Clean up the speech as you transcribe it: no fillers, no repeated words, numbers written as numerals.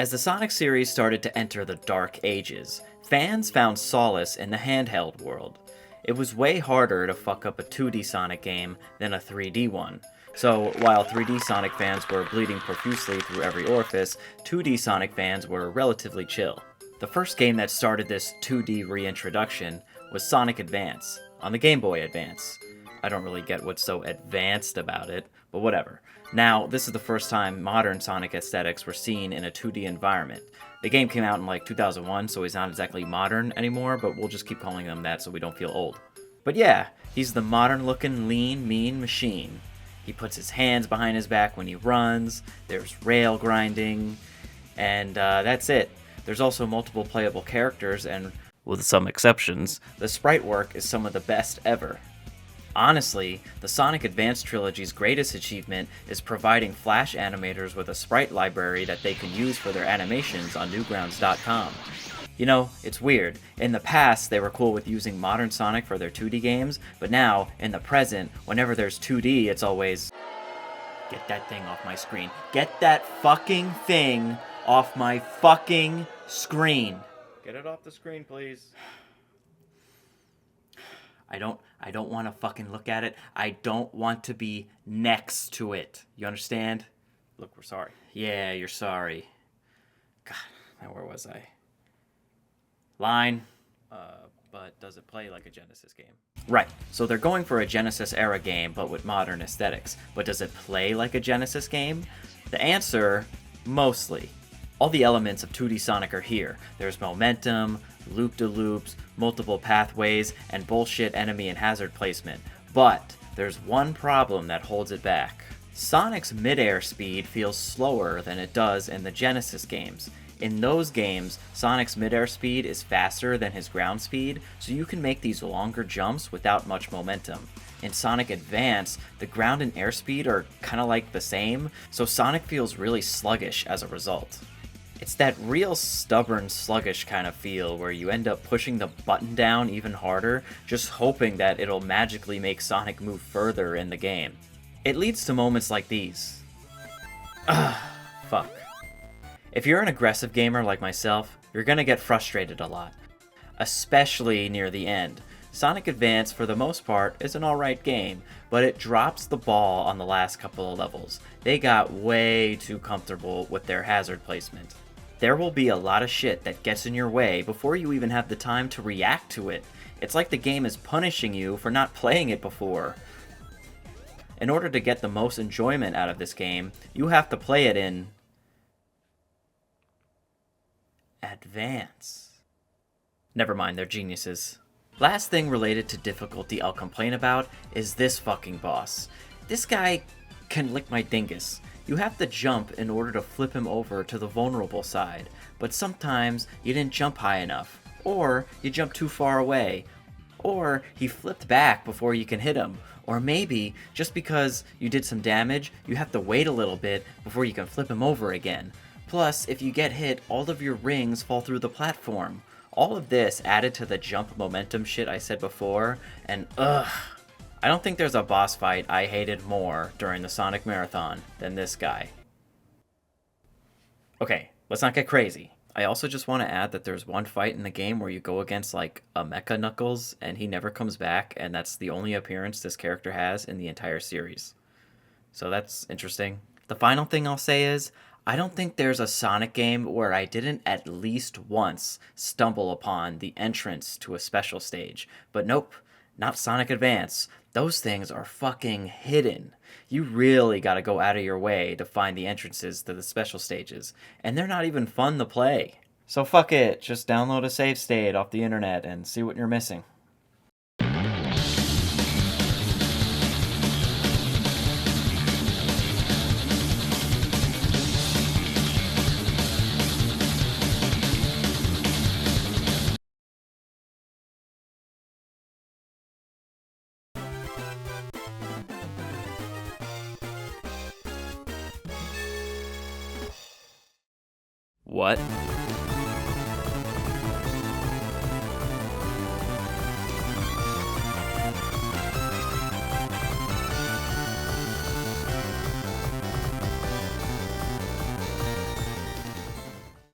As the Sonic series started to enter the dark ages, fans found solace in the handheld world. It was way harder to fuck up a 2D Sonic game than a 3D one. So, while 3D Sonic fans were bleeding profusely through every orifice, 2D Sonic fans were relatively chill. The first game that started this 2D reintroduction was Sonic Advance, on the Game Boy Advance. I don't really get what's so advanced about it, but whatever. Now, this is the first time modern Sonic aesthetics were seen in a 2D environment. The game came out in like 2001, so he's not exactly modern anymore, but we'll just keep calling him that so we don't feel old. But yeah, he's the modern looking, lean, mean machine. He puts his hands behind his back when he runs, there's rail grinding, and that's it. There's also multiple playable characters, and with some exceptions, the sprite work is some of the best ever. Honestly, the Sonic Advance trilogy's greatest achievement is providing Flash animators with a sprite library that they can use for their animations on Newgrounds.com. You know, it's weird. In the past, they were cool with using modern Sonic for their 2D games, but now, in the present, whenever there's 2D, it's always... Get that thing off my screen. Get that fucking thing off my fucking screen. Get it off the screen, please. I don't want to fucking look at it. I don't want to be next to it. You understand? Look, we're sorry. Yeah, you're sorry. God, now where was I? Line. But does it play like a Genesis game? Right, so they're going for a Genesis era game, but with modern aesthetics. But does it play like a Genesis game? The answer, mostly. All the elements of 2D Sonic are here. There's momentum, loop-de-loops, multiple pathways, and bullshit enemy and hazard placement. But there's one problem that holds it back. Sonic's midair speed feels slower than it does in the Genesis games. In those games, Sonic's midair speed is faster than his ground speed, so you can make these longer jumps without much momentum. In Sonic Advance, the ground and air speed are kinda like the same, so Sonic feels really sluggish as a result. It's that real stubborn, sluggish kind of feel where you end up pushing the button down even harder, just hoping that it'll magically make Sonic move further in the game. It leads to moments like these. Fuck. If you're an aggressive gamer like myself, you're gonna get frustrated a lot. Especially near the end. Sonic Advance, for the most part, is an alright game, but it drops the ball on the last couple of levels. They got way too comfortable with their hazard placement. There will be a lot of shit that gets in your way before you even have the time to react to it. It's like the game is punishing you for not playing it before. In order to get the most enjoyment out of this game, you have to play it in... Advance. Never mind, they're geniuses. Last thing related to difficulty I'll complain about is this fucking boss. This guy can lick my dingus. You have to jump in order to flip him over to the vulnerable side, but sometimes you didn't jump high enough, or you jumped too far away, or he flipped back before you can hit him, or maybe just because you did some damage, you have to wait a little bit before you can flip him over again. Plus, if you get hit, all of your rings fall through the platform. All of this added to the jump momentum shit I said before, and ugh. I don't think there's a boss fight I hated more during the Sonic Marathon than this guy. Okay, let's not get crazy. I also just want to add that there's one fight in the game where you go against like a Mecha Knuckles and he never comes back, and that's the only appearance this character has in the entire series. So that's interesting. The final thing I'll say is, I don't think there's a Sonic game where I didn't at least once stumble upon the entrance to a special stage. But nope, not Sonic Advance. Those things are fucking hidden. You really gotta go out of your way to find the entrances to the special stages. And they're not even fun to play. So fuck it, just download a save state off the internet and see what you're missing. What?